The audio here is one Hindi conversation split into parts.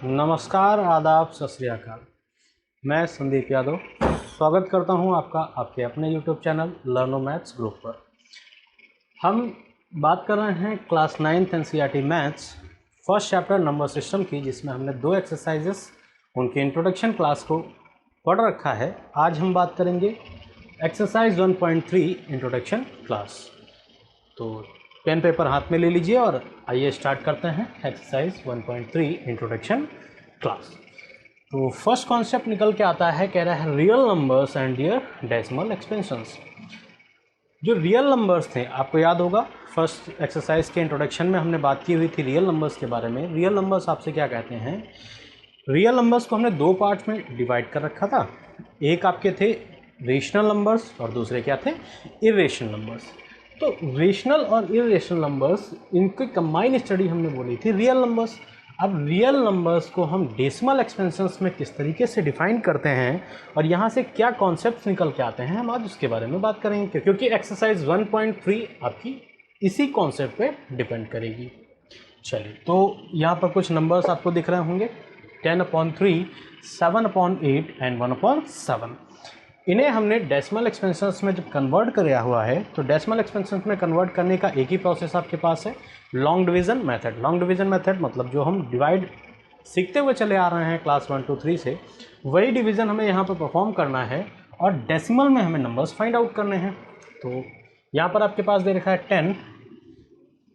नमस्कार, आदाब, सत श्री अकाल। मैं संदीप यादव स्वागत करता हूं आपका आपके अपने YouTube चैनल लर्नो मैथ्स ग्रुप पर। हम बात कर रहे हैं class 9th NCERT maths first chapter number system की, जिसमें हमने 2 एक्सरसाइजेस उनके इंट्रोडक्शन क्लास को पढ़ रखा है। आज हम बात करेंगे एक्सरसाइज 1.3 इंट्रोडक्शन क्लास। तो पेन पेपर हाथ में ले लीजिए और आइए स्टार्ट करते हैं एक्सरसाइज 1.3 इंट्रोडक्शन क्लास। तो फर्स्ट कॉन्सेप्ट निकल के आता है, कह रहा है real numbers and their decimal expansions. जो रियल नंबर्स थे, आपको याद होगा फर्स्ट एक्सरसाइज के इंट्रोडक्शन में हमने बात की हुई थी रियल नंबर्स के बारे में। रियल नंबर्स आपसे क्या कहते हैं? रियल नंबर्स को हमने 2 पार्ट्स में डिवाइड कर रखा था। एक आपके थे रेशनल नंबर्स और दूसरे क्या थे? Irrational numbers. तो रेशनल और इरेशनल नंबर्स, इनकी कंबाइन स्टडी हमने बोली थी रियल नंबर्स। अब रियल नंबर्स को हम डेसिमल एक्सपेंशंस में किस तरीके से डिफाइन करते हैं और यहाँ से क्या कॉन्सेप्ट्स निकल के आते हैं, हम आज उसके बारे में बात करेंगे, क्योंकि एक्सरसाइज 1.3 आपकी इसी कॉन्सेप्ट पे डिपेंड करेगी। चलिए, तो यहाँ पर कुछ नंबर्स आपको दिख रहे होंगे, 10/3, 7/8 एंड 1/7। इन्हें हमने डेसिमल एक्सपेंशंस में जब कन्वर्ट किया हुआ है, तो डेसिमल एक्सपेंशंस में कन्वर्ट करने का एक ही प्रोसेस आपके पास है, long division method. Long division method मतलब जो हम डिवाइड सीखते हुए चले आ रहे हैं क्लास 1 2 3 से, वही डिवीज़न हमें यहाँ पर परफॉर्म करना है और डेसिमल में हमें नंबर्स फाइंड आउट करने हैं। तो यहाँ पर आपके पास दे रखा है 10,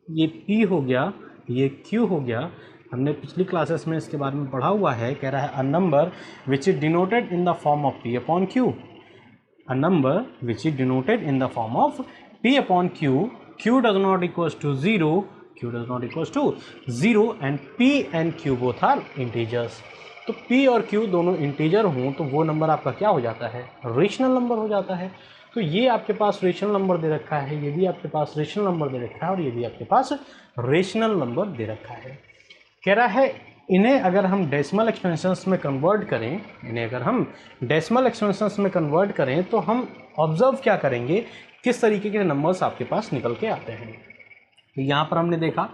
ये P हो गया, ये Q हो गया। हमने पिछली क्लासेस में इसके बारे में पढ़ा हुआ है। कह रहा है अ number which is denoted in the form of P/Q। A number which is denoted in the form of P/Q. Q does not equals to 0. Q does not equals to 0 and P and Q both are integers. तो P और Q दोनों इंटीजर हों तो वो नंबर आपका क्या हो जाता है? रेशनल नंबर हो जाता है। तो ये आपके पास रेशनल नंबर दे रखा है, ये भी आपके पास रेशनल नंबर दे रखा है और ये भी आपके पास रेशनल नंबर दे रखा है। कह रहा है इन्हें अगर हम डेसिमल एक्सपेंशंस में कन्वर्ट करें, तो हम ऑब्जर्व क्या करेंगे, किस तरीके के नंबर्स आपके पास निकल के आते हैं। यहाँ पर हमने देखा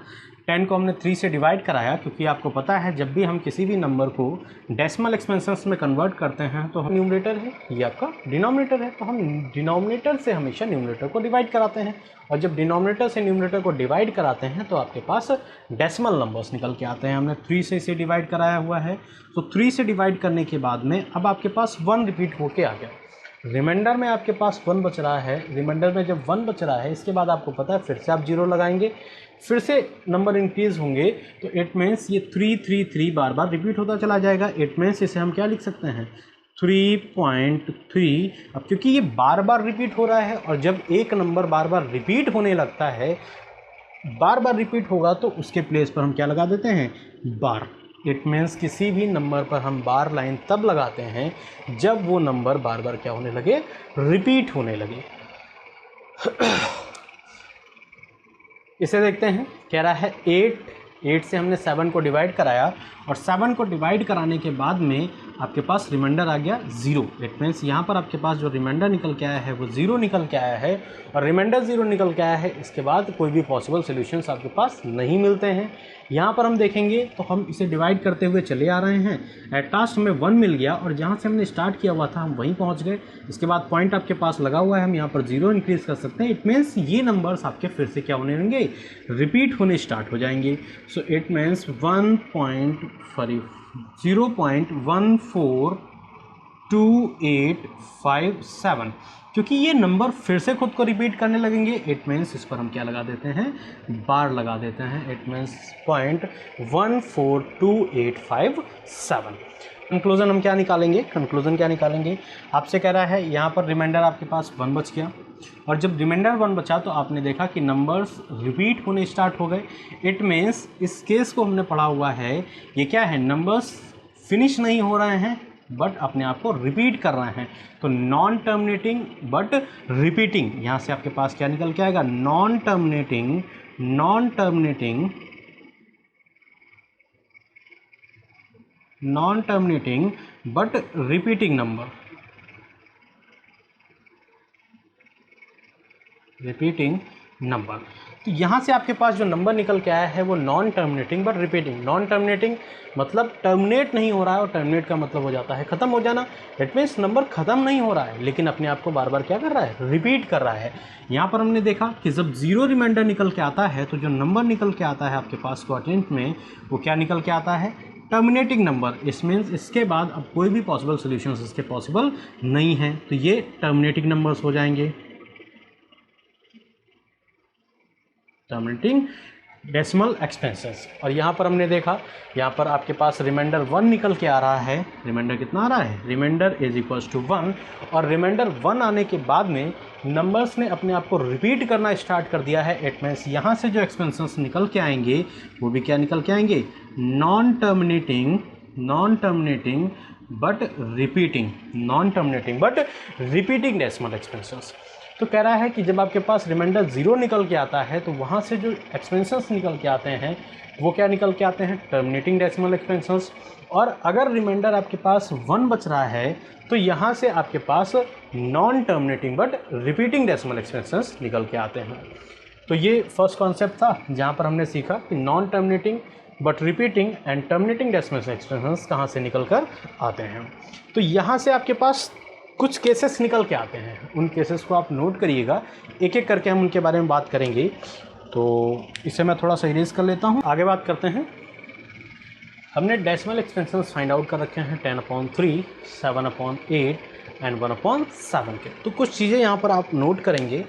10 को हमने 3 से डिवाइड कराया, क्योंकि आपको पता है जब भी हम किसी भी नंबर को डेसिमल एक्सपेंशंस में कन्वर्ट करते हैं तो हम न्यूमरेटर है, ये आपका डिनोमिनेटर है, तो हम डिनोमिनेटर से हमेशा न्यूमरेटर को डिवाइड कराते हैं। और जब डिनोमिनेटर से न्यूमरेटर को डिवाइड कराते हैं तो आपके पास डेसिमल नंबर्स निकल के आते हैं। हमने 3 से इसे डिवाइड कराया हुआ है, तो 3 से डिवाइड करने के बाद में अब आपके पास 1 रिपीट होके आ गया। रिमाइंडर में आपके पास 1 बच रहा है। रिमाइंडर में जब 1 बच रहा है, इसके बाद आपको पता है फिर से आप 0 लगाएंगे, फिर से नंबर इंक्रीज होंगे, तो इट मीन्स ये 3 3 3 बार बार रिपीट होता चला जाएगा। इट मीन्स इसे हम क्या लिख सकते हैं? 3.3। अब क्योंकि ये बार बार रिपीट हो रहा है और जब एक नंबर बार बार रिपीट होने लगता है, बार बार रिपीट होगा तो उसके प्लेस पर हम क्या लगा देते हैं? बार। इट मीन्स किसी भी नंबर पर हम बार लाइन तब लगाते हैं जब वो नंबर बार बार क्या होने लगे? रिपीट होने लगे। इसे देखते हैं। कह रहा है 8 से हमने 7 को डिवाइड कराया और 7 को डिवाइड कराने के बाद में आपके पास रिमाइंडर आ गया 0। इट मीन्स यहाँ पर आपके पास जो रिमाइंडर निकल के आया है वो 0 निकल के आया है और रिमाइंडर 0 निकल के आया है। इसके बाद कोई भी पॉसिबल सॉल्यूशंस आपके पास नहीं मिलते हैं। यहाँ पर हम देखेंगे तो हम इसे डिवाइड करते हुए चले आ रहे हैं। एट लास्ट हमें 1 मिल गया और जहाँ से हमने स्टार्ट किया हुआ था हम वहीं पहुँच गए। इसके बाद पॉइंट आपके पास लगा हुआ है, हम यहाँ पर 0 इंक्रीज कर सकते हैं। इट मीन्स ये नंबर्स आपके फिर से क्या होने लगेंगे? रिपीट होने स्टार्ट हो जाएंगे। सो इट मीन्स 0.142857, क्योंकि ये नंबर फिर से खुद को रिपीट करने लगेंगे। इट मीन्स इस पर हम क्या लगा देते हैं? बार लगा देते हैं। It means 0.142857। कंक्लूजन हम क्या निकालेंगे? आपसे कह रहा है यहाँ पर रिमाइंडर आपके पास 1 बच गया और जब रिमाइंडर 1 बचा तो आपने देखा कि नंबर्स रिपीट होने स्टार्ट हो गए। इट मीन्स इस केस को हमने पढ़ा हुआ है, ये क्या है? नंबर्स फिनिश नहीं हो रहे हैं बट अपने आप को रिपीट कर रहे हैं। तो नॉन टर्मिनेटिंग बट रिपीटिंग, यहाँ से आपके पास क्या निकल के आएगा? Non terminating but repeating number. तो यहाँ से आपके पास जो नंबर निकल के आया है वो non terminating but repeating. Non terminating मतलब टर्मिनेट नहीं हो रहा है, और टर्मिनेट का मतलब हो जाता है ख़त्म हो जाना। इट मीन्स नंबर ख़त्म नहीं हो रहा है लेकिन अपने आप को बार बार क्या कर रहा है, रिपीट कर रहा है। यहाँ पर हमने देखा कि जब जीरो रिमाइंडर निकल के आता है तो जो नंबर निकल के आता है आपके पास क्वोटिएंट में वो क्या निकल के आता है, टर्मिनेटिंग नंबर। इस मीन्स इसके बाद अब कोई भी पॉसिबल सोल्यूशंस इसके पॉसिबल नहीं है, तो ये टर्मिनेटिंग नंबर्स हो जाएंगे, टर्मिनेटिंग डेसिमल एक्सपेंसेस। और यहाँ पर हमने देखा, यहाँ पर आपके पास रिमाइंडर 1 निकल के आ रहा है। रिमाइंडर कितना आ रहा है, रिमाइंडर इज इक्वल्स टू 1। और रिमाइंडर 1 आने के बाद में नंबर्स ने अपने आप को रिपीट करना स्टार्ट कर दिया है। इट मीन्स यहाँ से जो एक्सपेंसेस निकल के आएंगे वो भी क्या निकल के आएंगे, non terminating but repeating, non terminating but repeating decimal expenses. तो कह रहा है कि जब आपके पास रिमाइंडर 0 निकल के आता है तो वहाँ से जो एक्सपेंसेस निकल के आते हैं वो क्या निकल के आते हैं, टर्मिनेटिंग डेसिमल एक्सपेंसेस। और अगर रिमाइंडर आपके पास 1 बच रहा है तो यहाँ से आपके पास non terminating but repeating decimal expansions निकल के आते हैं। तो ये फर्स्ट कॉन्सेप्ट था जहाँ पर हमने सीखा कि non terminating but repeating and terminating decimal expenses कहाँ से निकल कर आते हैं। तो यहाँ से आपके पास कुछ केसेस निकल के आते हैं, उन केसेस को आप नोट करिएगा, एक एक करके हम उनके बारे में बात करेंगे। तो इसे मैं थोड़ा सा इरेज कर लेता हूँ, आगे बात करते हैं। हमने डेसिमल एक्सपेंसेस फाइंड आउट कर रखे हैं 10/3, 7/8 एंड 1/7 के। तो कुछ चीज़ें यहाँ पर आप नोट करेंगे,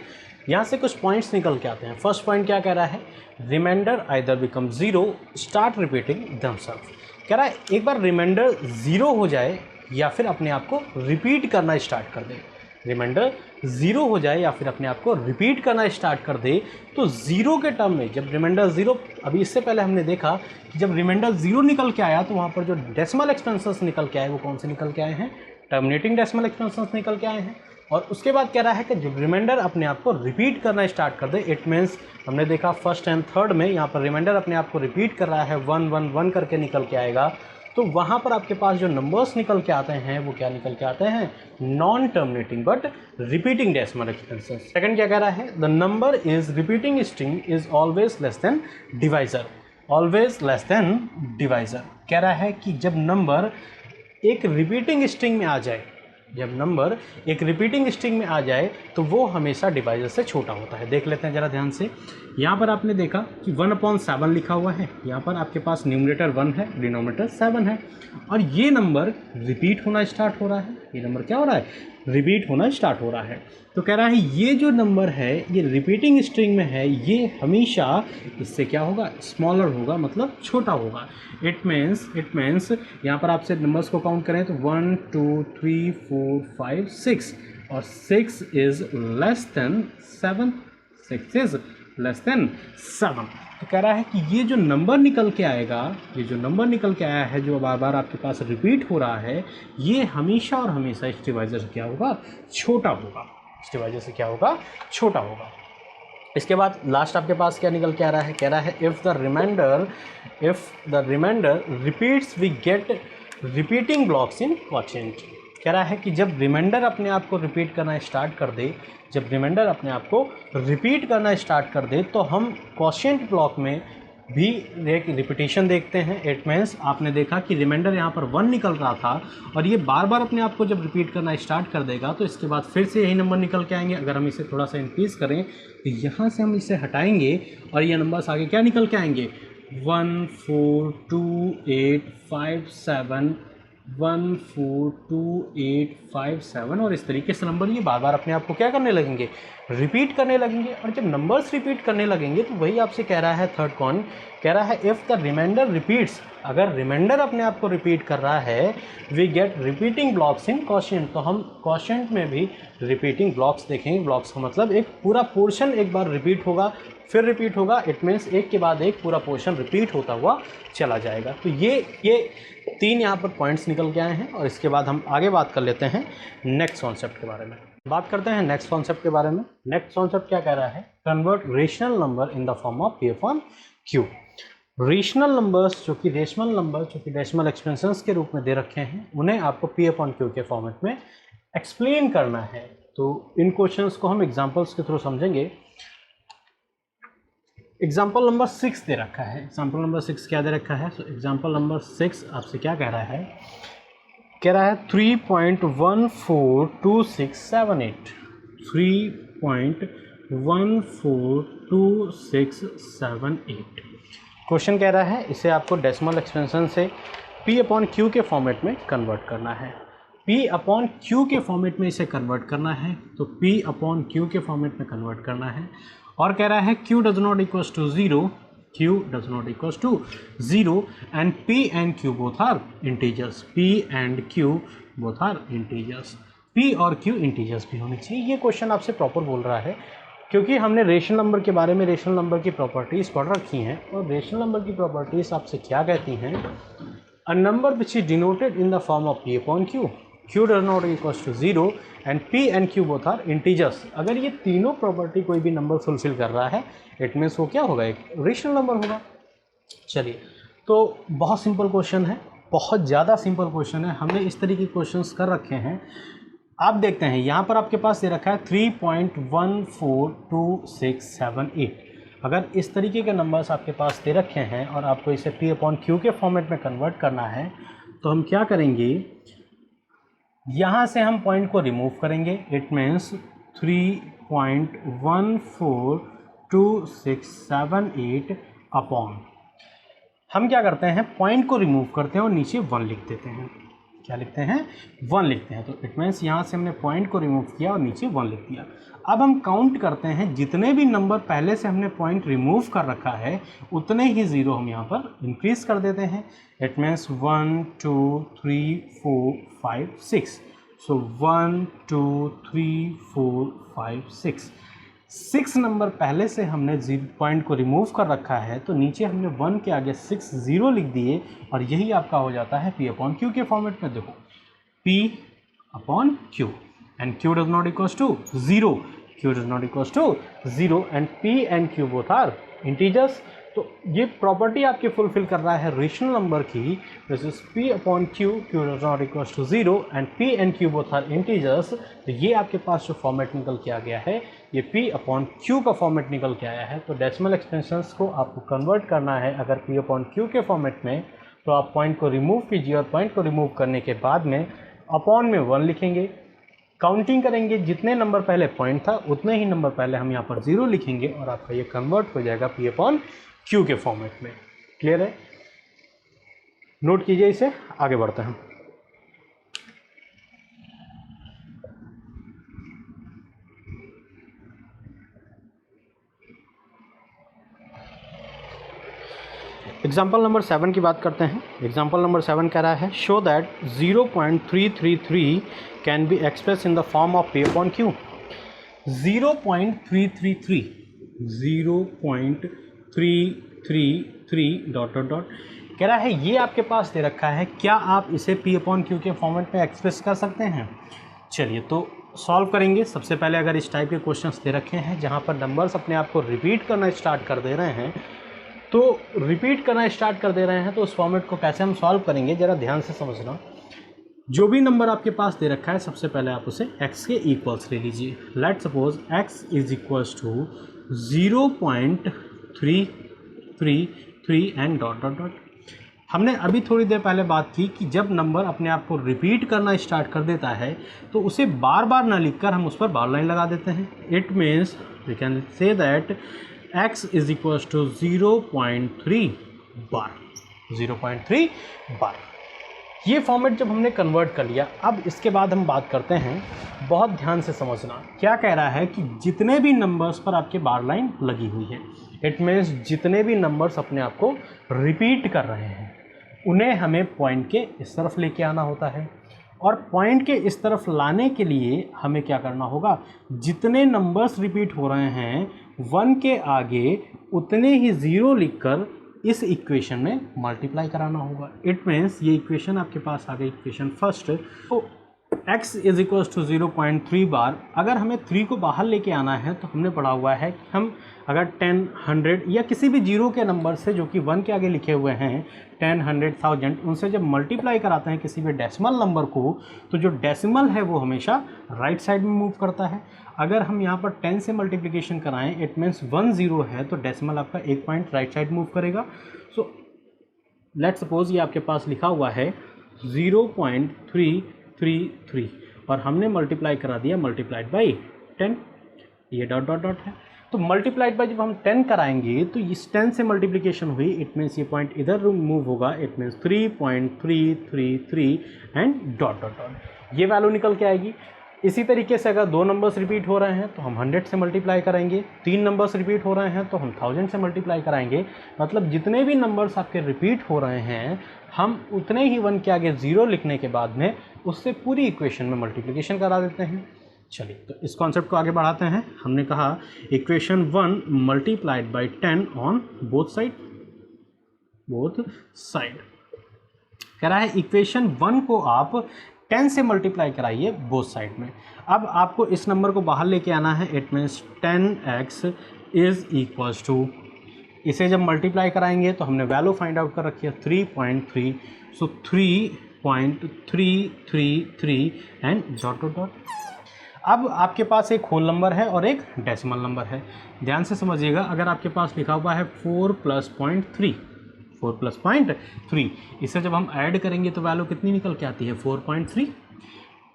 यहाँ से कुछ पॉइंट्स निकल के आते हैं। फर्स्ट पॉइंट क्या कह रहा है, remainder either become 0 start repeating themselves. कह रहा है एक बार रिमाइंडर 0 हो जाए या फिर अपने आप को रिपीट करना स्टार्ट कर दे। रिमाइंडर 0 हो जाए या फिर अपने आप को रिपीट करना स्टार्ट कर दे। तो 0 के टर्म में जब रिमाइंडर 0, अभी इससे पहले हमने देखा कि जब रिमाइंडर 0 निकल के आया तो वहाँ पर जो डेसिमल एक्सपेंसेस निकल के आए वो कौन से निकल के आए हैं, टर्मिनेटिंग डेसिमल एक्सपेंसेस निकल के आए हैं। और उसके बाद कह रहा है कि जब रिमाइंडर अपने आप को रिपीट करना स्टार्ट कर दे, इट मीन्स हमने देखा फर्स्ट एंड थर्ड में यहाँ पर रिमाइंडर अपने आप को रिपीट कर रहा है, 1 1 1 करके निकल के आएगा। तो वहाँ पर आपके पास जो नंबर्स निकल के आते हैं वो क्या निकल के आते हैं, non terminating but repeating decimal expenses. Second क्या कह रहा है, the number is repeating string is always less than divisor, always less than divisor. कह रहा है कि जब नंबर एक रिपीटिंग स्ट्रिंग में आ जाए, जब नंबर एक रिपीटिंग स्ट्रिंग में आ जाए तो वो हमेशा डिवाइजर से छोटा होता है। देख लेते हैं ज़रा ध्यान से। यहाँ पर आपने देखा कि 1/7 लिखा हुआ है, यहाँ पर आपके पास न्यूमरेटर 1 है, डिनोमिनेटर 7 है, और ये नंबर रिपीट होना स्टार्ट हो रहा है। ये नंबर क्या हो रहा है, रिपीट होना स्टार्ट हो रहा है। तो कह रहा है ये जो नंबर है ये रिपीटिंग स्ट्रिंग में है, ये हमेशा इससे क्या होगा, स्मॉलर होगा, मतलब छोटा होगा। इट मीन्स यहाँ पर आपसे नंबर्स को काउंट करें तो 1 2 3 4 5 6 और 6 is less than 7, 6 is less than 7। तो कह रहा है कि ये जो नंबर निकल के आएगा, ये जो नंबर निकल के आया है जो बार बार आपके पास रिपीट हो रहा है, ये हमेशा और हमेशा इस डिवाइजर से क्या होगा, छोटा होगा। इस डिवाइजर से क्या होगा, छोटा होगा। इसके बाद लास्ट आपके पास क्या निकल के आ रहा है, कह रहा है if the remainder repeats we get repeating blocks in quotient. कह रहा है कि जब रिमाइंडर अपने आप को रिपीट करना स्टार्ट कर दे, जब रिमाइंडर अपने आप को रिपीट करना स्टार्ट कर दे तो हम क्वोटिएंट ब्लॉक में भी एक रिपीटेशन देखते हैं। इट मीन्स आपने देखा कि रिमाइंडर यहाँ पर 1 निकल रहा था और ये बार बार अपने आप को जब रिपीट करना स्टार्ट कर देगा तो इसके बाद फिर से यही नंबर निकल के आएंगे। अगर हम इसे थोड़ा सा इंक्रीज करें तो यहाँ से हम इसे हटाएंगे और ये नंबर्स आगे क्या निकल के आएंगे, 1 4 2 8 5 7, 1 4 2 8 5 7, और इस तरीके से नंबर ये बार बार अपने आप को क्या करने लगेंगे, रिपीट करने लगेंगे। और जब नंबर्स रिपीट करने लगेंगे तो वही आपसे कह रहा है थर्ड कॉन, कह रहा है इफ़ द रिमाइंडर रिपीट्स, अगर रिमाइंडर अपने आप को रिपीट कर रहा है, we get repeating blocks in quotient, तो हम क्वोटिएंट में भी रिपीटिंग ब्लॉक्स देखेंगे। ब्लॉक्स का मतलब एक पूरा पोर्शन एक बार रिपीट होगा, फिर रिपीट होगा। इट मीन्स एक के बाद एक पूरा पोर्शन रिपीट होता हुआ चला जाएगा। तो ये 3 यहाँ पर पॉइंट्स निकल के आए हैं। और इसके बाद हम आगे बात कर लेते हैं नेक्स्ट कॉन्सेप्ट के बारे में। बात करते हैं नेक्स्ट कॉन्सेप्ट के बारे में। नेक्स्ट कॉन्सेप्ट क्या कह रहा है, convert rational number in the form of P upon Q। Rational numbers जो कि डेसिमल एक्सपेंसेस के रूप में दे रखे हैं, उन्हें आपको P अपॉन Q के फॉर्मेट में एक्सप्लेन करना है। तो इन क्वेश्चंस को हम एग्जांपल्स के थ्रू समझेंगे। एग्जाम्पल नंबर 6 दे रखा है। एग्जाम्पल नंबर 6 क्या दे रखा है? सो एग्जाम्पल नंबर 6 आपसे क्या कह रहा है? कह रहा है 3.142678, 3.142678। क्वेश्चन कह रहा है इसे आपको डेसिमल एक्सपेंशन से P अपॉन Q के फॉर्मेट में कन्वर्ट करना है। P अपॉन Q के फॉर्मेट में इसे कन्वर्ट करना है, तो P अपॉन Q के फॉर्मेट में कन्वर्ट करना है। और कह रहा है Q does not equals to 0, Q does not equals to 0 and P and Q both are integers, P and Q both are integers, P और Q इंटीजर्स भी होने चाहिए। ये क्वेश्चन आपसे प्रॉपर बोल रहा है क्योंकि हमने रेशनल नंबर के बारे में, रेशनल नंबर की प्रॉपर्टीज़ पढ़ रखी हैं। और रेशनल नंबर की प्रॉपर्टीज़ आपसे क्या कहती हैं? A number which is denoted in the form of P upon Q, Q does not equals to 0 and P and Q both are integers. अगर ये तीनों प्रॉपर्टी कोई भी नंबर फुलफिल कर रहा है, इट मीन्स वो क्या होगा? एक रेशनल नंबर होगा। चलिए, तो बहुत सिंपल क्वेश्चन है, बहुत ज़्यादा सिंपल क्वेश्चन है। हमने इस तरीके के क्वेश्चंस कर रखे हैं। आप देखते हैं यहाँ पर आपके पास दे रखा है 3.142678। अगर इस तरीके के नंबर्स आपके पास दे रखे हैं और आपको इसे P अपॉन Q के फॉर्मेट में कन्वर्ट करना है, तो हम क्या करेंगे? यहाँ से हम पॉइंट को रिमूव करेंगे। इट मीन्स 3.142678 अपॉन, हम क्या करते हैं? पॉइंट को रिमूव करते हैं और नीचे 1 लिख देते हैं। क्या लिखते हैं? 1 लिखते हैं। तो इट मीन्स यहाँ से हमने पॉइंट को रिमूव किया और नीचे 1 लिख दिया। अब हम काउंट करते हैं, जितने भी नंबर पहले से हमने पॉइंट रिमूव कर रखा है उतने ही ज़ीरो हम यहाँ पर इंक्रीज कर देते हैं। It means 1 2 3 4 5 6। सो 1 2 3 4 5 6 नंबर पहले से हमने पॉइंट को रिमूव कर रखा है, तो नीचे हमने 1 के आगे 6 0 लिख दिए और यही आपका हो जाता है P अपॉन Q के फॉर्मेट में। देखो P upon Q and Q does not equals to 0, Q does not equals to 0 and P and Q both are integers. तो ये प्रॉपर्टी आपकी फुलफिल कर रहा है रेशनल नंबर की। This is P upon Q, Q does not equals to 0 and P and Q both are integers. तो ये आपके पास जो फॉर्मेट निकल के आ गया है, ये P अपॉन Q का फॉर्मेट निकल के आया है। तो डेसिमल एक्सपेंशंस को आपको कन्वर्ट करना है अगर P अपॉन Q के फॉर्मेट में, तो आप पॉइंट को रिमूव कीजिए और पॉइंट को रिमूव करने के बाद में अपॉन में 1 लिखेंगे। काउंटिंग करेंगे, जितने नंबर पहले पॉइंट था उतने ही नंबर पहले हम यहाँ पर 0 लिखेंगे और आपका ये कन्वर्ट हो जाएगा P अपॉन Q के फॉर्मेट में। क्लियर है? नोट कीजिए इसे, आगे बढ़ते हैं। एग्जाम्पल नंबर 7 की बात करते हैं। एग्जाम्पल नंबर 7 कह रहा है show that 0.333 can be express in the form of P upon Q। 0.333 dot dot dot कह रहा है ये आपके पास दे रखा है, क्या आप इसे P अपॉन Q के फॉर्मेट में एक्सप्रेस कर सकते हैं? चलिए, तो सॉल्व करेंगे। सबसे पहले अगर इस टाइप के क्वेश्चंस दे रखे हैं जहाँ पर नंबर्स अपने आप को रिपीट करना स्टार्ट कर दे रहे हैं, तो उस फॉर्मेट को कैसे हम सॉल्व करेंगे, ज़रा ध्यान से समझना। जो भी नंबर आपके पास दे रखा है, सबसे पहले आप उसे x के इक्वल्स ले लीजिए। Let suppose x is equals to 0.333 and dot dot dot. हमने अभी थोड़ी देर पहले बात की कि जब नंबर अपने आप को रिपीट करना स्टार्ट कर देता है तो उसे बार बार ना लिखकर हम उस पर बार लाइन लगा देते हैं। It means we can say that x is equals to 0.3 bar. ये फॉर्मेट जब हमने कन्वर्ट कर लिया, अब इसके बाद हम बात करते हैं, बहुत ध्यान से समझना। क्या कह रहा है कि जितने भी नंबर्स पर आपके बार लाइन लगी हुई है, इट मीन्स जितने भी नंबर्स अपने आप को रिपीट कर रहे हैं, उन्हें हमें पॉइंट के इस तरफ लेके आना होता है। और पॉइंट के इस तरफ लाने के लिए हमें क्या करना होगा? जितने नंबर्स रिपीट हो रहे हैं 1 के आगे उतने ही 0 लिखकर इस इक्वेशन में मल्टीप्लाई कराना होगा। इट मीन्स ये इक्वेशन आपके पास आ गई, इक्वेशन फर्स्ट। तो x इज इक्वल टू 0.3 बार। अगर हमें 3 को बाहर लेके आना है तो हमने पढ़ा हुआ है कि हम अगर 10, 100 या किसी भी जीरो के नंबर से जो कि 1 के आगे लिखे हुए हैं 10, 100, 1000 उनसे जब मल्टीप्लाई कराते हैं किसी भी डेसिमल नंबर को, तो जो डेसिमल है वो हमेशा राइट साइड में मूव करता है। अगर हम यहाँ पर 10 से मल्टीप्लिकेशन कराएं, इट मीन्स 1 0 है तो डेसिमल आपका 1 पॉइंट राइट साइड मूव करेगा। सो लेट्स सपोज ये आपके पास लिखा हुआ है 0.333 और हमने मल्टीप्लाई करा दिया मल्टीप्लाइड बाई 10, ये डॉट डॉट डॉट है। तो मल्टीप्लाइड बाई जब हम 10 कराएंगे तो इस 10 से मल्टीप्लिकेशन हुई, इट मीन्स ये पॉइंट इधर मूव होगा, it means 3.333 and dot dot dot, ये वैल्यू निकल के आएगी। इसी तरीके से अगर 2 नंबर्स रिपीट हो रहे हैं तो हम 100 से मल्टीप्लाई कराएंगे, 3 नंबर्स रिपीट हो रहे हैं तो हम 1000 से मल्टीप्लाई कराएंगे। मतलब जितने भी नंबर्स आपके रिपीट हो रहे हैं हम उतने ही 1 के आगे 0 लिखने के बाद में उससे पूरी इक्वेशन में मल्टीप्लिकेशन करा देते हैं। चलिए तो इस कॉन्सेप्ट को आगे बढ़ाते हैं। हमने कहा equation 1 multiplied by 10 on both side, कह रहा है इक्वेशन 1 को आप 10 से मल्टीप्लाई कराइए बोथ साइड में। अब आपको इस नंबर को बाहर लेके आना है, it means 10x is equals to, इसे जब मल्टीप्लाई कराएंगे तो हमने वैल्यू फाइंड आउट कर रखी है 3.3, सो 3.333 एंड डॉट डॉट डॉट। अब आपके पास एक होल नंबर है और एक डेसिमल नंबर है। ध्यान से समझिएगा, अगर आपके पास लिखा हुआ है 4 प्लस 0.3, इसे जब हम ऐड करेंगे तो वैल्यू कितनी निकल के आती है 4.3।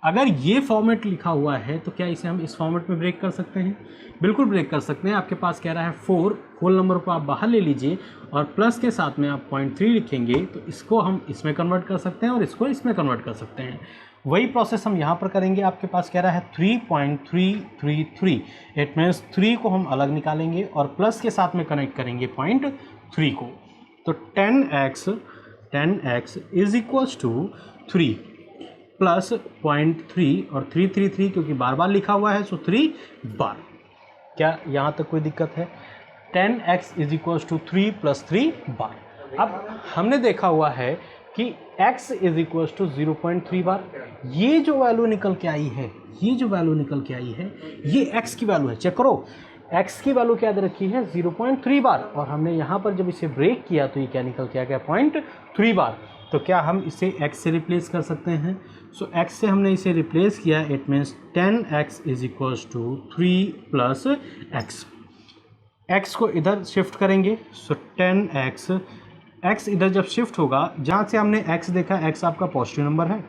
अगर ये फॉर्मेट लिखा हुआ है तो क्या इसे हम इस फॉर्मेट में ब्रेक कर सकते हैं? बिल्कुल ब्रेक कर सकते हैं। आपके पास कह रहा है 4, होल नंबर को आप बाहर ले लीजिए और प्लस के साथ में आप 0.3 लिखेंगे तो इसको हम इसमें कन्वर्ट कर सकते हैं और इसको इसमें कन्वर्ट कर सकते हैं। वही प्रोसेस हम यहाँ पर करेंगे। आपके पास कह रहा है 3.333, इट मीन्स 3 को हम अलग निकालेंगे और प्लस के साथ में कनेक्ट करेंगे 0.3 को। तो 10x is equals to 3 plus 0.3 और 333 क्योंकि बार बार लिखा हुआ है सो 3 बार। क्या यहाँ तक कोई दिक्कत है? 10x is equals to 3 plus 3 bar. अब हमने देखा हुआ है कि x is equals to 0.3 bar. ये जो वैल्यू निकल के आई है, ये x की वैल्यू है। चेक करो, x की वैल्यू क्या दे रखी है 0.3 बार और हमने यहाँ पर जब इसे ब्रेक किया तो ये क्या निकल के आ गया 0.3 बार। तो क्या हम इसे x से रिप्लेस कर सकते हैं? सो x से हमने इसे रिप्लेस किया, it means 10x is equals to 3 plus x को इधर शिफ्ट करेंगे। सो 10x, x इधर जब शिफ्ट होगा, जहाँ से हमने x देखा, x आपका पॉजिटिव नंबर है,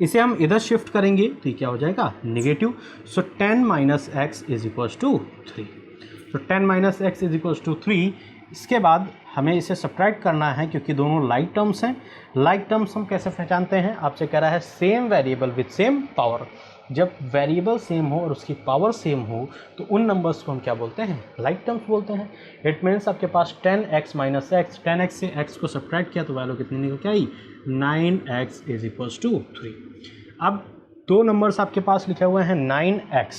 इसे हम इधर शिफ्ट करेंगे तो ये क्या हो जाएगा negative. So 10 minus x is equals to 3। तो 10 minus x is equals to 3। इसके बाद हमें इसे सब्ट्रैक्ट करना है क्योंकि दोनों लाइक टर्म्स हैं। लाइक टर्म्स हम कैसे पहचानते हैं? आपसे कह रहा है same variable with same power. जब वेरिएबल सेम हो और उसकी पावर सेम हो तो उन नंबर्स को हम क्या बोलते हैं? लाइक टर्म्स बोलते हैं। इट मीन्स आपके पास 10x माइनस एक्स, 10x से x को सब्ट्रैक्ट किया तो वैल्यू कितनी निकल के आई 9x इज इक्वल्स टू 3। अब 2 नंबर्स आपके पास लिखे हुए हैं 9x,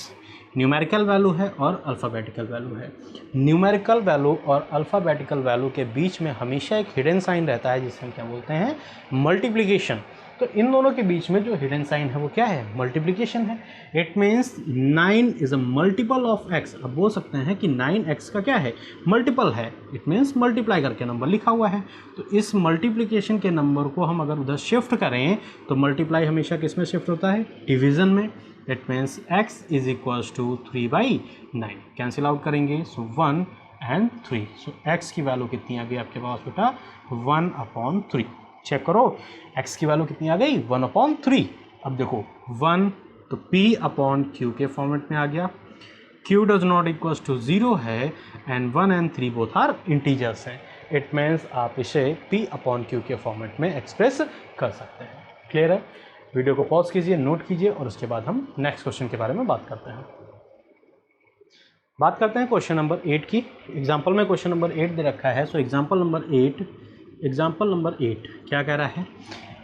न्यूमेरिकल वैल्यू है और अल्फ़ाबेटिकल वैल्यू है। न्यूमेरिकल वैल्यू और अल्फ़ाबेटिकल वैल्यू के बीच में हमेशा एक हिडन साइन रहता है जिसे हम क्या बोलते हैं? मल्टीप्लिकेशन। तो इन दोनों के बीच में जो हिडन साइन है वो क्या है? मल्टीप्लिकेशन है। It means 9 is a multiple of x। अब बोल सकते हैं कि 9x का क्या है? मल्टीपल है। इट मीन्स मल्टीप्लाई करके नंबर लिखा हुआ है। तो इस मल्टीप्लिकेशन के नंबर को हम अगर उधर शिफ्ट करें तो मल्टीप्लाई हमेशा किस में शिफ्ट होता है? डिवीज़न में। It means x is equals to 3/9। Cancel out करेंगे सो 1 एंड 3। सो x की वैल्यू कितनी आ गई आपके पास बेटा? 1/3। चेक करो x की वैल्यू कितनी आ गई? 1/3। अब देखो 1 तो p/q के फॉर्मेट में आ गया। q does not equals to 0 है and 1 and 3 both are integers हैं। इट मीन्स आप इसे p/q के फॉर्मेट में एक्सप्रेस कर सकते हैं। क्लियर है? वीडियो को पॉज कीजिए, नोट कीजिए और उसके बाद हम नेक्स्ट क्वेश्चन के बारे में बात करते हैं। बात करते हैं क्वेश्चन नंबर 8 की। एग्जाम्पल में क्वेश्चन नंबर 8 दे रखा है। सो एग्जाम्पल नंबर 8 क्या कह रहा है?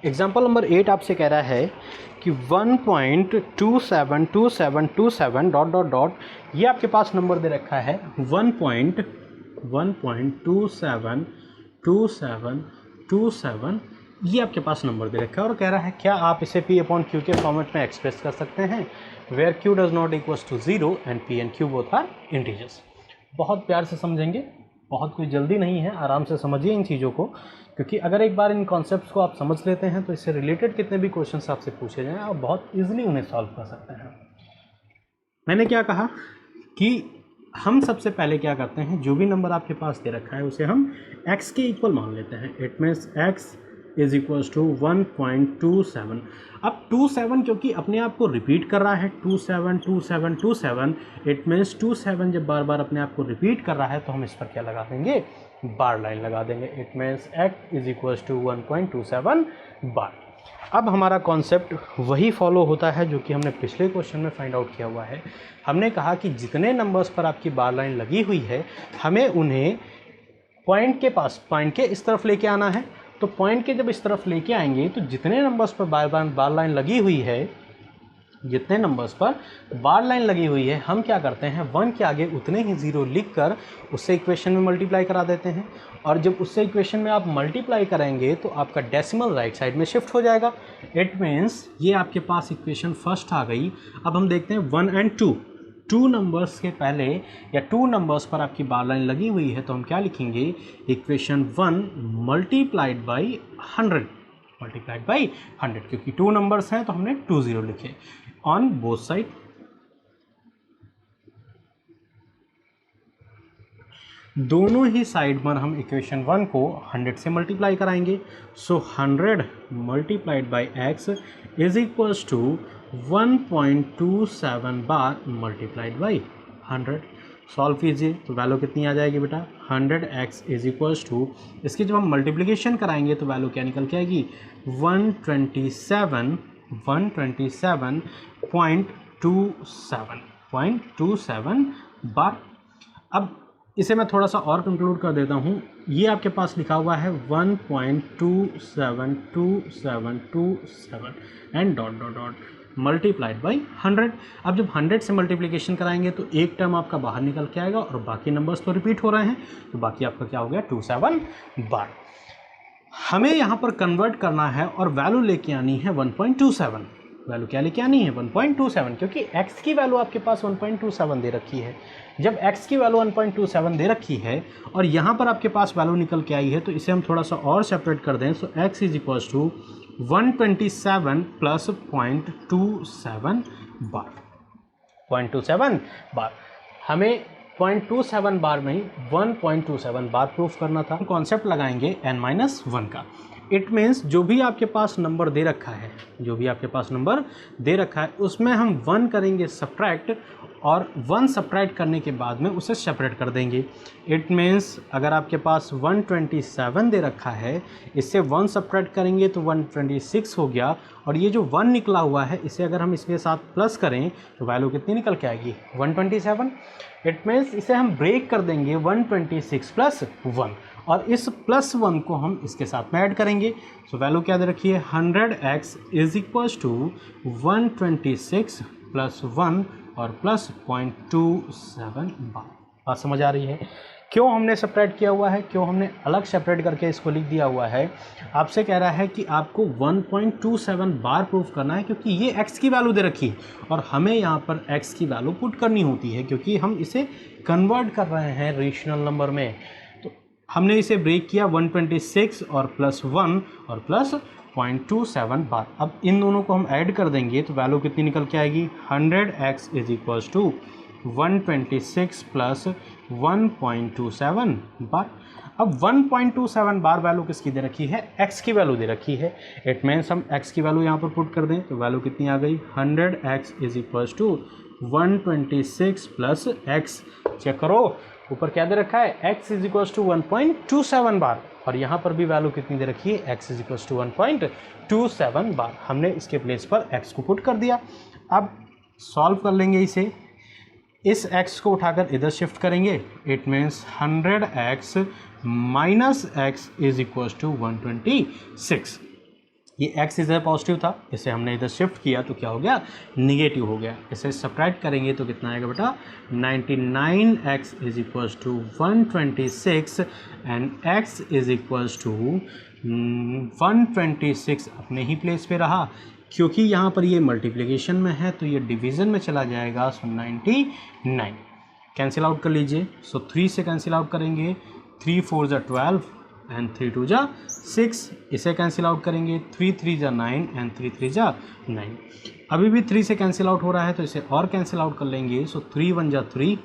एग्जाम्पल नंबर 8 आपसे कह रहा है कि 1.272727 डॉट डॉट डॉट, ये आपके पास नंबर दे रखा है 1.272727 ये आपके पास नंबर दे रखा है और कह रहा है क्या आप इसे P अपॉन Q के फॉर्मेट में एक्सप्रेस कर सकते हैं, where Q does not equals to 0 and P and Q both are integers. बहुत प्यार से समझेंगे, बहुत कोई जल्दी नहीं है, आराम से समझिए इन चीज़ों को, क्योंकि अगर एक बार इन कॉन्सेप्ट्स को आप समझ लेते हैं तो इससे रिलेटेड कितने भी क्वेश्चंस आपसे पूछे जाएं आप बहुत ईजिली उन्हें सॉल्व कर सकते हैं। मैंने क्या कहा कि हम सबसे पहले क्या करते हैं, जो भी नंबर आपके पास दे रखा है उसे हम x के इक्वल मान लेते हैं। It means x is equals to 1.27। अब 27 क्योंकि अपने आप को रिपीट कर रहा है 27 27 27, इट मीन्स 27 जब बार बार अपने आप को रिपीट कर रहा है तो हम इस पर क्या लगा देंगे, बार लाइन लगा देंगे। It means x is equals to 1.27 bar. अब हमारा कॉन्सेप्ट वही फॉलो होता है जो कि हमने पिछले क्वेश्चन में फाइंड आउट किया हुआ है। हमने कहा कि जितने नंबर्स पर आपकी बार लाइन लगी हुई है हमें उन्हें पॉइंट के पास, पॉइंट के इस तरफ लेके आना है। तो पॉइंट के जब इस तरफ लेके आएंगे तो जितने नंबर्स पर बार लाइन लगी हुई है, जितने नंबर्स पर बार लाइन लगी हुई है हम क्या करते हैं, 1 के आगे उतने ही ज़ीरो लिख कर उससे इक्वेशन में मल्टीप्लाई करा देते हैं। और जब उससे इक्वेशन में आप मल्टीप्लाई करेंगे तो आपका डेसिमल राइट साइड में शिफ्ट हो जाएगा। इट मीन्स ये आपके पास इक्वेशन फर्स्ट आ गई। अब हम देखते हैं 1 एंड 2, 2 नंबर्स के पहले या 2 नंबर्स पर आपकी बार लाइन लगी हुई है तो हम क्या लिखेंगे, equation 1 multiplied by 100, multiplied by 100, क्योंकि 2 नंबर्स हैं तो हमने 2 0 लिखे ऑन बोथ साइड। दोनों ही साइड पर हम इक्वेशन 1 को 100 से मल्टीप्लाई कराएंगे। So 100 multiplied by x is equals to 1.27 bar multiplied by 100। Solve कीजिए तो वैल्यू कितनी आ जाएगी बेटा, 100x इज इक्वल्स टू, इसकी जब हम मल्टीप्लिकेशन कराएंगे तो वैल्यू क्या निकल के आएगी, 127.27 बार। अब इसे मैं थोड़ा सा और कंक्लूड कर देता हूँ। ये आपके पास लिखा हुआ है 1.272727 and dot dot dot multiplied by 100। अब जब 100 से मल्टीप्लिकेशन कराएंगे तो एक टर्म आपका बाहर निकल के आएगा और बाकी नंबर्स तो रिपीट हो रहे हैं, तो बाकी आपका क्या हो गया, 27 बार। हमें यहाँ पर कन्वर्ट करना है और वैल्यू लेके आनी है 1.27। वैल्यू क्या लेके आनी है, 1.27, क्योंकि x की वैल्यू आपके पास 1.27 दे रखी है। जब x की वैल्यू 1.27 दे रखी है और यहाँ पर आपके पास वैल्यू निकल के आई है तो इसे हम थोड़ा सा और सेपरेट कर दें। So x is equals to 127 plus 0.27 bar, 0.27 bar. हमें 0.27 बार में ही 1.27 बार प्रूफ करना था। कॉन्सेप्ट लगाएंगे n-1 का। इट मीन्स जो भी आपके पास नंबर दे रखा है, जो भी आपके पास नंबर दे रखा है उसमें हम 1 करेंगे सब्ट्रैक्ट और 1 सब्ट्रैक्ट करने के बाद में उसे सेपरेट कर देंगे। इट मीन्स अगर आपके पास 127 दे रखा है, इससे 1 सब्ट्रैक्ट करेंगे तो 126 हो गया, और ये जो 1 निकला हुआ है इसे अगर हम इसके साथ प्लस करें तो वैल्यू कितनी निकल के आएगी, 127। इट मीन्स इसे हम ब्रेक कर देंगे 126 प्लस 1, और इस प्लस 1 को हम इसके साथ में ऐड करेंगे। सो वैल्यू क्या दे रखी है, 100x is equals to 126 plus 1 और प्लस 0.27 बार। बात समझ आ रही है क्यों हमने सेपरेट किया हुआ है, क्यों हमने अलग सेपरेट करके इसको लिख दिया हुआ है। आपसे कह रहा है कि आपको 1.27 बार प्रूफ करना है क्योंकि ये x की वैल्यू दे रखी है और हमें यहाँ पर x की वैल्यू पुट करनी होती है क्योंकि हम इसे कन्वर्ट कर रहे हैं रेशनल नंबर में। तो हमने इसे ब्रेक किया 126 और प्लस 1 और प्लस 0.27 बार। अब इन दोनों को हम ऐड कर देंगे तो वैल्यू कितनी निकल के आएगी, 100x is equals to 126 plus 1.27 bar. अब 1.27 बार वैल्यू किसकी दे रखी है, x की वैल्यू दे रखी है। इट मीन्स हम x की वैल्यू यहाँ पर पुट कर दें तो वैल्यू कितनी आ गई, 100x is equals to 126 plus x। Check करो ऊपर क्या दे रखा है, x is equals to 1.27 bar, और यहाँ पर भी वैल्यू कितनी दे रखी है, x इज इक्वल्स टू 1.27 बार। हमने इसके प्लेस पर x को पुट कर दिया। अब सॉल्व कर लेंगे इसे, इस x को उठाकर इधर शिफ्ट करेंगे। It means 100x minus x is equals to 126। ये x इधर पॉजिटिव था, इसे हमने इधर शिफ्ट किया तो क्या हो गया, निगेटिव हो गया। इसे सब्ट्रैक्ट करेंगे तो कितना आएगा बेटा, 99x is equals to 126 and x is equals to 126 अपने ही प्लेस पे रहा, क्योंकि यहाँ पर ये मल्टीप्लिकेशन में है तो ये डिवीज़न में चला जाएगा। सो 99 कैंसिल आउट कर लीजिए। सो 3 से कैंसिल आउट करेंगे, 3 4 ज़ा 12 एंड 3 2 ज़ा 6, इसे कैंसिल आउट करेंगे, 3 3 ज़ा 9 एंड 3 3 ज़ा 9। अभी भी 3 से कैंसिल आउट हो रहा है तो इसे और कैंसिल आउट कर लेंगे। सो 3 1 ज़ा 3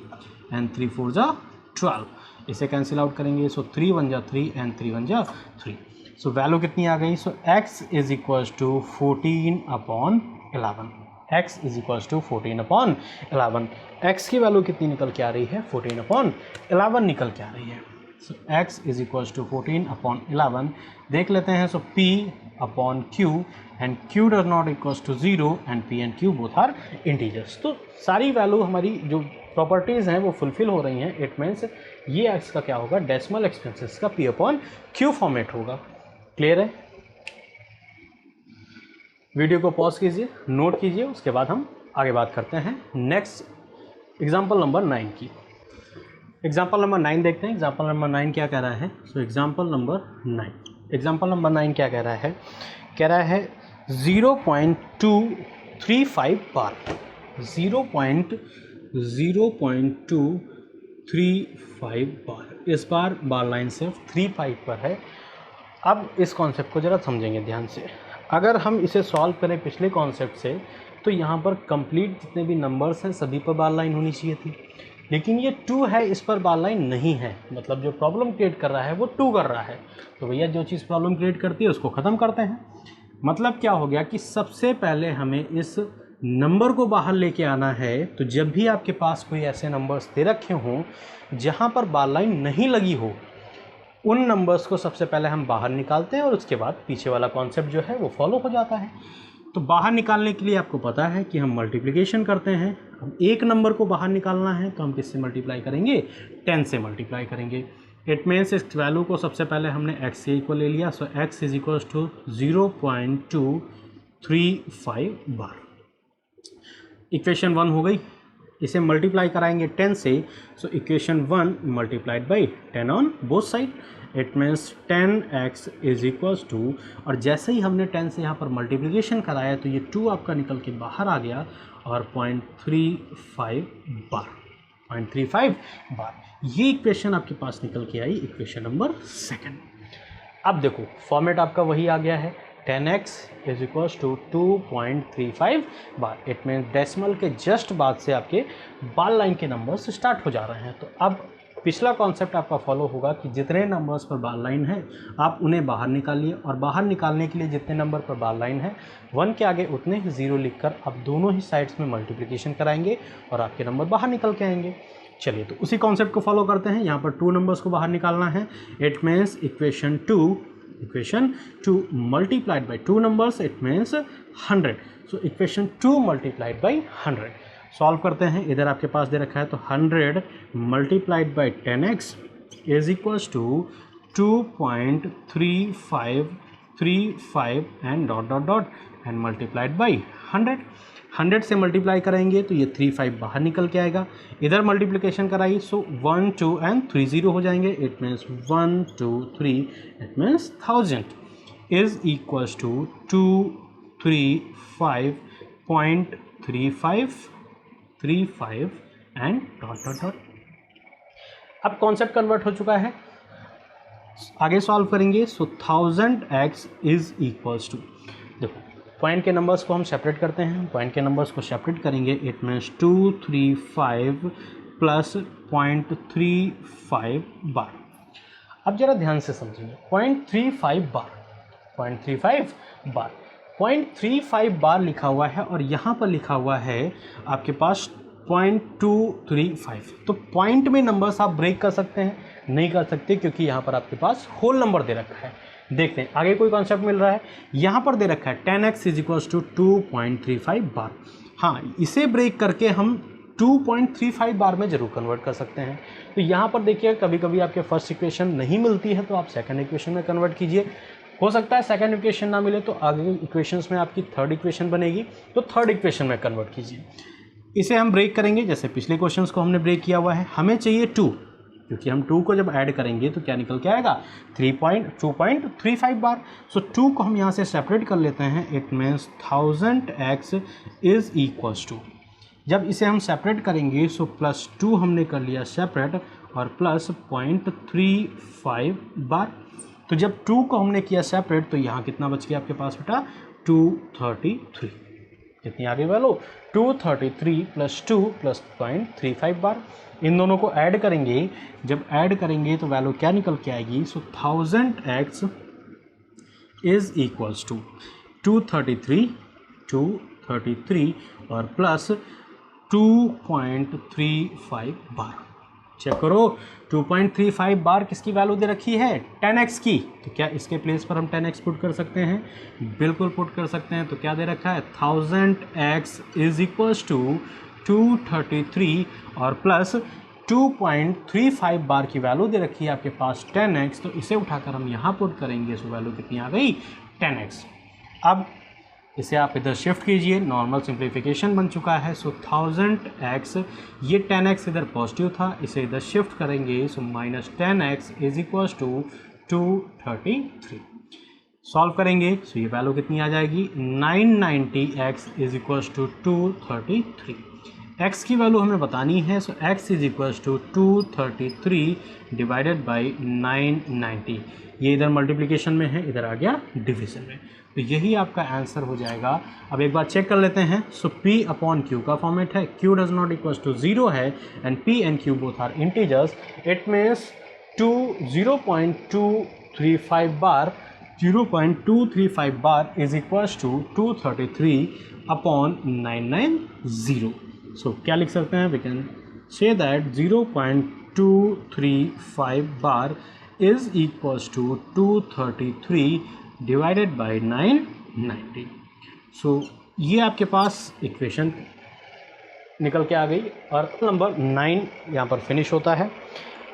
एंड 3 4 ज़ा 12, इसे कैंसिल आउट करेंगे। सो 3 1 ज़ा 3 एंड 3 1 ज़ा 3। सो वैल्यू कितनी आ गई, so x is equals to 14/11। x is equals to 14/11। x की वैल्यू कितनी निकल के आ रही है, 14/11 निकल के आ रही है। So x is equals to 14/11 देख लेते हैं। So p/q and q does not equals to 0 and p and q both are integers. तो सारी वैल्यू हमारी जो प्रॉपर्टीज़ हैं वो फुलफिल हो रही हैं। इट मीन्स ये x का क्या होगा, डेसिमल एक्सपेंसेस का p/q फॉर्मेट होगा। क्लियर है? वीडियो को पॉज कीजिए, नोट कीजिए, उसके बाद हम आगे बात करते हैं नेक्स्ट एग्जांपल नंबर 9 की। एग्जांपल नंबर 9 देखते हैं। एग्जांपल नंबर 9 क्या कह रहा है। सो एग्जांपल नंबर 9 क्या कह रहा है, 0.235 बार, 0.235 बार। इस बार लाइन सिर्फ 35 पर है। अब इस कॉन्सेप्ट को ज़रा समझेंगे ध्यान से। अगर हम इसे सॉल्व करें पिछले कॉन्सेप्ट से तो यहाँ पर कंप्लीट जितने भी नंबर्स हैं सभी पर बार लाइन होनी चाहिए थी, लेकिन ये 2 है, इस पर बार लाइन नहीं है। मतलब जो प्रॉब्लम क्रिएट कर रहा है वो 2 कर रहा है। तो भैया जो चीज़ प्रॉब्लम क्रिएट करती है उसको ख़त्म करते हैं। मतलब क्या हो गया कि सबसे पहले हमें इस नंबर को बाहर लेके आना है। तो जब भी आपके पास कोई ऐसे नंबर्स दे रखे हों जहाँ पर बार लाइन नहीं लगी हो, उन नंबर्स को सबसे पहले हम बाहर निकालते हैं और उसके बाद पीछे वाला कॉन्सेप्ट जो है वो फॉलो हो जाता है। तो बाहर निकालने के लिए आपको पता है कि हम मल्टीप्लिकेशन करते हैं। अब एक नंबर को बाहर निकालना है तो हम किससे मल्टीप्लाई करेंगे, 10 से मल्टीप्लाई करेंगे। इट मीन्स इस वैल्यू को सबसे पहले हमने x के इक्वल ले लिया। So x is equal to 0.235 bar. Equation 1 हो गई। इसे मल्टीप्लाई कराएंगे 10 से। So equation 1 multiplied by 10 on both side. It means 10x is equals to, और जैसे ही हमने 10 से यहाँ पर मल्टीप्लिकेशन कराया तो ये 2 आपका निकल के बाहर आ गया और 0.35 बार, 0.35 बार। ये इक्वेशन आपके पास निकल के आई, इक्वेशन नंबर 2। अब देखो फॉर्मेट आपका वही आ गया है, 10x is equals to 2.35 bar. It means decimal के जस्ट बाद से आपके बार लाइन के नंबर्स स्टार्ट हो जा रहे हैं। तो अब पिछला कॉन्सेप्ट आपका फॉलो होगा कि जितने नंबर्स पर बार लाइन है आप उन्हें बाहर निकालिए, और बाहर निकालने के लिए जितने नंबर पर बार लाइन है 1 के आगे उतने 0 लिखकर आप दोनों ही साइड्स में मल्टीप्लिकेशन कराएंगे और आपके नंबर बाहर निकल के आएंगे। चलिए तो उसी कॉन्सेप्ट को फॉलो करते हैं। यहाँ पर 2 नंबर्स को बाहर निकालना है। It means equation 2 multiplied by 2 numbers, it means 100. So equation 2 multiplied by 100. Solve करते हैं। इधर आपके पास दे रखा है तो 100 multiplied by 10x is equals to 2.3535 and dot dot dot and multiplied by 100. 100 से मल्टीप्लाई करेंगे तो ये 35 बाहर निकल के आएगा। इधर मल्टीप्लिकेशन कराइए सो 1 2 एंड 3 0 हो जाएंगे। It means 1 2 3 it means 1000 is equals to 235.35 and dot dot dot. अब कॉन्सेप्ट कन्वर्ट हो चुका है, आगे सॉल्व करेंगे। So 1000x is equals to, देखो पॉइंट के नंबर्स को हम सेपरेट करते हैं। पॉइंट के नंबर्स को सेपरेट करेंगे। इट मीन्स 235 प्लस 0.35 बार। अब जरा ध्यान से समझिए, 0.35 बार, 0.35 बार लिखा हुआ है और यहाँ पर लिखा हुआ है आपके पास 0.235। तो पॉइंट में नंबर्स आप ब्रेक कर सकते हैं, नहीं कर सकते क्योंकि यहाँ पर आपके पास होल नंबर दे रखा है। देखते हैं आगे कोई कॉन्सेप्ट मिल रहा है। यहाँ पर दे रखा है 10x इज इक्वल्स टू 2.35 बार। हाँ, इसे ब्रेक करके हम 2.35 बार में जरूर कन्वर्ट कर सकते हैं। तो यहाँ पर देखिए कभी कभी आपके फर्स्ट इक्वेशन नहीं मिलती है तो आप सेकंड इक्वेशन में कन्वर्ट कीजिए। हो सकता है सेकंड इक्वेशन ना मिले तो आगे इक्वेशंस में आपकी थर्ड इक्वेशन बनेगी, तो थर्ड इक्वेशन में कन्वर्ट कीजिए। इसे हम ब्रेक करेंगे, जैसे पिछले क्वेश्चंस को हमने ब्रेक किया हुआ है। हमें चाहिए 2, क्योंकि हम 2 को जब ऐड करेंगे तो क्या निकल के आएगा 2.35 बार। सो 2 को हम यहाँ से सेपरेट कर लेते हैं। It means 1000x is equals to, जब इसे हम सेपरेट करेंगे सो +2 हमने कर लिया सेपरेट और प्लस 0.35 बार। तो जब 2 को हमने किया सेपरेट तो यहाँ कितना बच गया आपके पास बेटा 233। कितनी आ गई वैल्यू 233 + 2 + 0.35 बार। इन दोनों को ऐड करेंगे, जब ऐड करेंगे तो वैल्यू क्या निकल के आएगी। सो 1000x इज इक्वल्स टू 233 और प्लस 2.35 बार। चेक करो 2.35 बार किसकी वैल्यू दे रखी है 10x की। तो क्या इसके प्लेस पर हम 10x पुट कर सकते हैं, बिल्कुल पुट कर सकते हैं। तो क्या दे रखा है 1000x इज इक्वल्स टू 233 और प्लस 2.35 बार की वैल्यू दे रखी है आपके पास 10x। तो इसे उठाकर हम यहाँ पुट करेंगे, सो वैल्यू कितनी आ गई 10x। अब इसे आप इधर शिफ्ट कीजिए, नॉर्मल सिंप्लीफिकेशन बन चुका है। सो 1000x, ये 10x इधर पॉजिटिव था, इसे इधर शिफ्ट करेंगे। So -10x is equals to 233। Solve करेंगे सो ये वैल्यू कितनी आ जाएगी 990x is equals to 233। x की वैल्यू हमें बतानी है। So x is equals to 233 divided by 990। ये इधर मल्टीप्लिकेशन में है, इधर आ गया डिवीजन में। तो यही आपका आंसर हो जाएगा। अब एक बार चेक कर लेते हैं। सो P/Q का फॉर्मेट है, Q does not equals to 0 है and P and Q both are integers. It means 0.235 bar 0.235 bar is equals to 233/990। So क्या लिख सकते हैं, we can say that 0.235 bar is equals to 233 divided by 990। So ये आपके पास इक्वेशन निकल के आ गई और नंबर 9 यहाँ पर फिनिश होता है।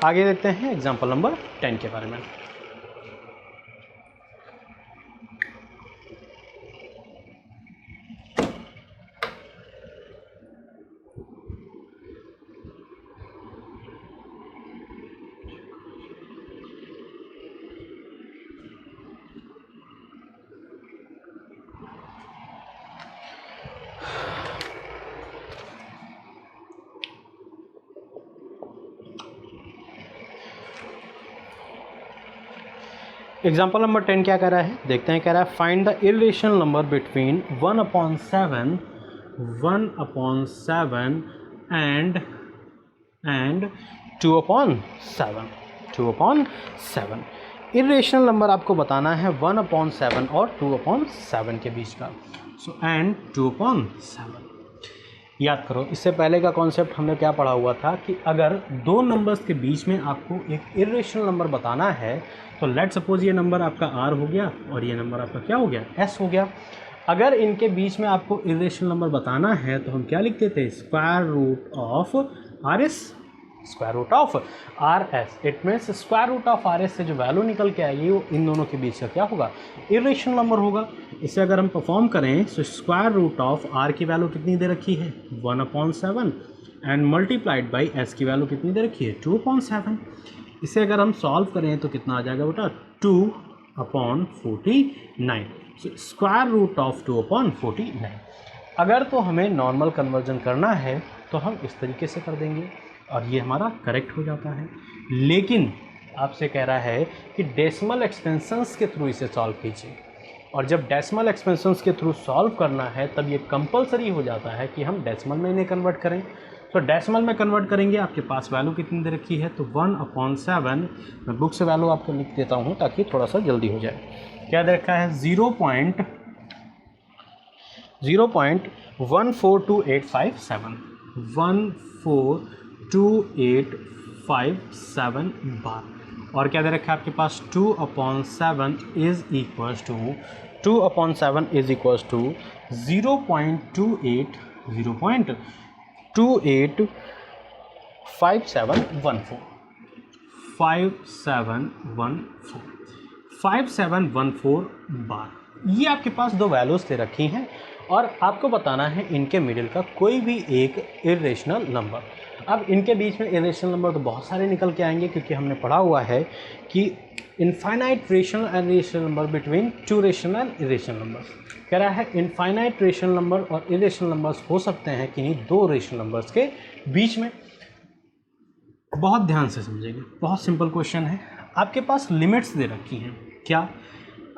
आगे देखते हैं एग्जाम्पल नंबर 10 के बारे में। एग्जाम्पल नंबर 10 क्या कह रहा है, देखते हैं। कह रहा है find the irrational number between 1/7 and 2/7। Irrational number आपको बताना है 1/7 और 2/7 के बीच का। सो एंड 2/7 याद करो। इससे पहले का कॉन्सेप्ट हमने क्या पढ़ा हुआ था कि अगर दो नंबर्स के बीच में आपको एक इर्रेशनल नंबर बताना है तो लेट सपोज ये नंबर आपका r हो गया और ये नंबर आपका क्या हो गया s हो गया। अगर इनके बीच में आपको इर्रेशनल नंबर बताना है तो हम क्या लिखते थे square root of R S. It means square root of R S से जो वैल्यू निकल के आएगी वो इन दोनों के बीच का क्या होगा इर्रेशनल नंबर होगा। इसे अगर हम परफॉर्म करें तो स्क्वायर रूट ऑफ आर की वैल्यू कितनी दे रखी है 1/7 एंड मल्टीप्लाइड बाई एस की वैल्यू कितनी दे रखी है 2/7। इसे अगर हम सॉल्व करें तो कितना आ जाएगा बेटा 2/49। Square root of 2/49। अगर तो हमें नॉर्मल कन्वर्जन करना है तो हम इस तरीके से कर देंगे और ये हमारा करेक्ट हो जाता है। लेकिन आपसे कह रहा है कि डेसिमल एक्सपेंशंस के थ्रू इसे सॉल्व कीजिए, और जब डेसिमल एक्सपेंशंस के थ्रू सॉल्व करना है तब ये कंपलसरी हो जाता है कि हम डेसिमल में इन्हें कन्वर्ट करें। तो डेसिमल में कन्वर्ट करेंगे, आपके पास वैल्यू कितनी दे रखी है तो 1/7। मैं बुक से वैल्यू आपको लिख देता हूँ ताकि थोड़ा सा जल्दी हो जाए। क्या दे रखा है 0.142857 142,857 बार। और क्या दे रखा है आपके पास 2/7 इज इक्वल्स टू 0.285714 5714 बार। ये आपके पास दो वैल्यूज़ दे रखी हैं और आपको बताना है इनके मिडिल का कोई भी एक इरेशनल नंबर। अब इनके बीच में इरेशनल नंबर तो बहुत सारे निकल के आएंगे, क्योंकि हमने पढ़ा हुआ है कि infinite rational and irrational number between two rational and irrational numbers. कह रहा है इनफाइनाइट रेशनल नंबर और इरेशनल नंबर्स हो सकते हैं किन्हीं दो रेशनल नंबर्स के बीच में। बहुत ध्यान से समझेंगे, बहुत सिंपल क्वेश्चन है। आपके पास लिमिट्स दे रखी हैं। क्या?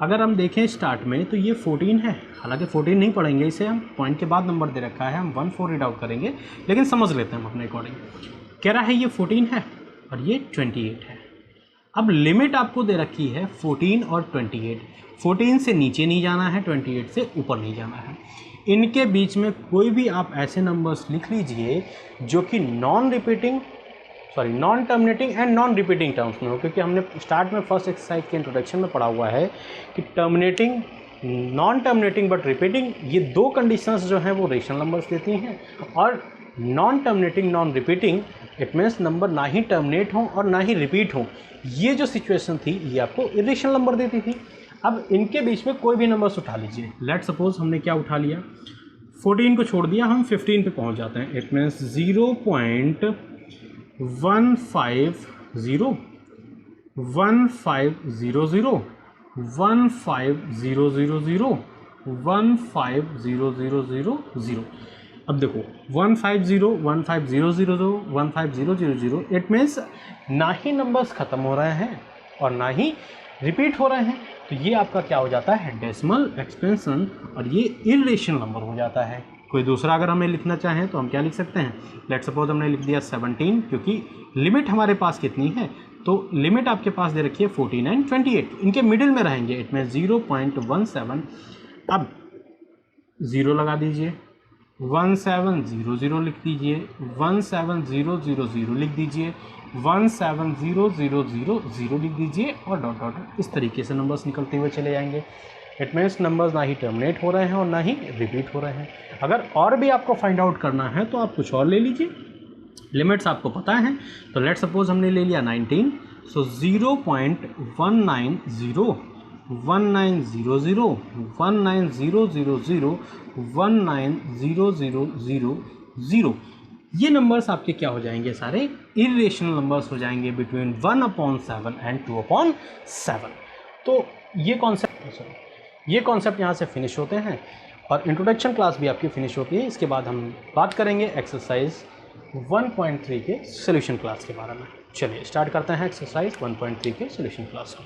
अगर हम देखें स्टार्ट में तो ये 14 है, हालांकि 14 नहीं पढ़ेंगे, इसे हम पॉइंट के बाद नंबर दे रखा है, हम 14 रीड आउट करेंगे, लेकिन समझ लेते हैं हम अपने अकॉर्डिंग। कह रहा है ये 14 है और ये 28 है। अब लिमिट आपको दे रखी है 14 और 28। 14 से नीचे नहीं जाना है, 28 से ऊपर नहीं जाना है। इनके बीच में कोई भी आप ऐसे नंबर्स लिख लीजिए जो कि non terminating and non repeating terms में हो, क्योंकि हमने स्टार्ट में फर्स्ट एक्सरसाइज के इंट्रोडक्शन में पढ़ा हुआ है कि terminating, non terminating but repeating, ये दो कंडीशंस जो हैं वो रेशनल नंबर्स देती हैं। और non terminating non repeating it means number ना ही टर्मिनेट हो और ना ही रिपीट हो, ये जो सिचुएशन थी ये आपको इरेशनल नंबर देती थी। अब इनके बीच में कोई भी नंबर्स उठा लीजिए। लेट सपोज हमने क्या उठा लिया, 14 को छोड़ दिया, हम 15 पे पहुंच जाते हैं। इट मीन्स 0.150 1500 1500 अब देखो 150 15000 इट मीन्स ना ही नंबर्स ख़त्म हो रहे हैं और ना ही रिपीट हो रहे हैं, तो ये आपका क्या हो जाता है, डेसिमल एक्सपेंशन, और ये इरेशनल नंबर हो जाता है। कोई दूसरा अगर हमें लिखना चाहें तो हम क्या लिख सकते हैं, लेट सपोज हमने लिख दिया 17, क्योंकि लिमिट हमारे पास कितनी है, तो लिमिट आपके पास दे रखी है 14 एंड 28, इनके मिडिल में रहेंगे। इट में 0.17, अब 0 लगा दीजिए, 1700 लिख दीजिए, 17000 लिख दीजिए, 17000 लिख दीजिए, और डॉट डॉट इस तरीके से नंबर्स निकलते हुए चले जाएंगे। इट मीन्स नंबर्स ना ही टर्मिनेट हो रहे हैं और ना ही रिपीट हो रहे हैं। अगर और भी आपको फाइंड आउट करना है तो आप कुछ और ले लीजिए, लिमिट्स आपको पता है। तो लेट सपोज हमने ले लिया 19, सो 0.190 1900 1900 19000, ये नंबर्स आपके क्या हो जाएंगे, सारे इरेशनल नंबर्स हो जाएंगे बिटवीन 1/7 एंड 2/7। तो ये कॉन्सेप्ट यहाँ से फिनिश होते हैं और इंट्रोडक्शन क्लास भी आपकी फिनिश होती है। इसके बाद हम बात करेंगे एक्सरसाइज 1.3 के सोल्यूशन क्लास के बारे में। चलिए स्टार्ट करते हैं एक्सरसाइज 1.3 के सोल्यूशन क्लास को।